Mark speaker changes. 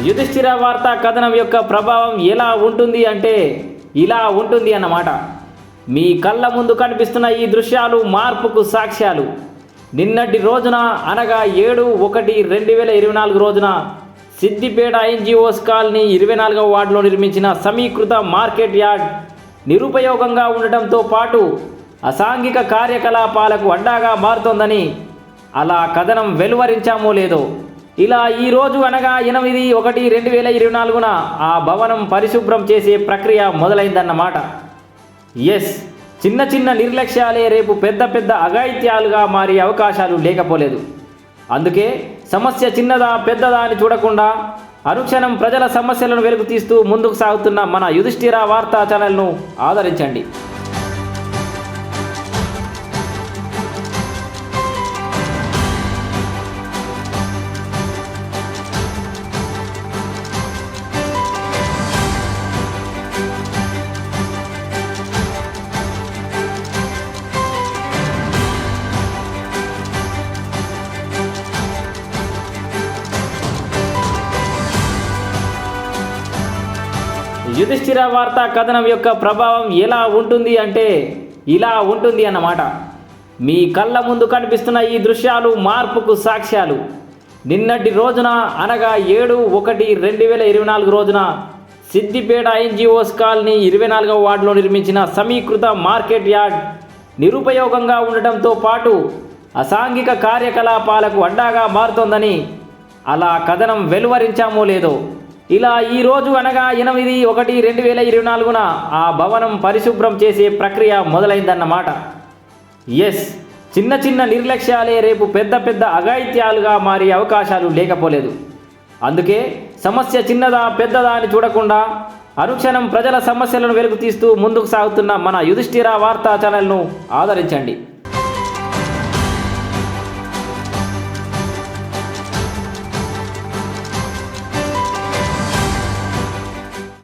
Speaker 1: యుధిష్ఠిర వార్తా కథనం యొక్క ప్రభావం ఎలా ఉంటుంది అంటే ఇలా ఉంటుంది అన్నమాట. మీ కళ్ళ ముందు కనిపిస్తున్న ఈ దృశ్యాలు మార్పుకు సాక్ష్యాలు. నిన్నటి రోజున అనగా 7/1/2024 రోజున సిద్దిపేట ఎన్జిఓస్ కాలనీ 24వ వార్డులో నిర్మించిన సమీకృత మార్కెట్ యార్డ్ నిరుపయోగంగా ఉండటంతో పాటు అసాంఘిక కార్యకలాపాలకు అడ్డాగా మారుతోందని అలా కథనం వెలువరించామో లేదో, ఇలా ఈరోజు అనగా 8/1/2024న ఆ భవనం పరిశుభ్రం చేసే ప్రక్రియ మొదలైందన్నమాట. ఎస్, చిన్న చిన్న నిర్లక్ష్యాలే రేపు పెద్ద పెద్ద అఘాయిత్యాలుగా మారే అవకాశాలు లేకపోలేదు. అందుకే సమస్య చిన్నదా పెద్దదా అని చూడకుండా అనుక్షణం ప్రజల సమస్యలను వెలుగు తీస్తూ ముందుకు సాగుతున్న మన యుధిష్ఠిర వార్తా ఛానల్ను ఆదరించండి. యుధిష్ఠిర వార్తా కథనం యొక్క ప్రభావం ఎలా ఉంటుంది అంటే ఇలా ఉంటుంది అన్నమాట. మీ కళ్ళ ముందు కనిపిస్తున్న ఈ దృశ్యాలు మార్పుకు సాక్ష్యాలు. నిన్నటి రోజున అనగా 7/1/2024 రోజున సిద్దిపేట ఎన్జిఓస్ కాలనీ 24వ వార్డులో నిర్మించిన సమీకృత మార్కెట్ యార్డ్ నిరుపయోగంగా ఉండటంతో పాటు అసాంఘిక కార్యకలాపాలకు అడ్డాగా మారుతోందని అలా కథనం వెలువరించామో లేదో, ఇలా ఈరోజు అనగా 8/1/2024న ఆ భవనం పరిశుభ్రం చేసే ప్రక్రియ మొదలైందన్నమాట. ఎస్, చిన్న చిన్న నిర్లక్ష్యాలే రేపు పెద్ద పెద్ద అఘాయిత్యాలుగా మారే అవకాశాలు లేకపోలేదు. అందుకే సమస్య చిన్నదా పెద్దదా అని చూడకుండా అనుక్షణం ప్రజల సమస్యలను వెలుగు తీస్తూ ముందుకు సాగుతున్న మన యుధిష్ఠిర వార్తా ఛానల్ను ఆదరించండి.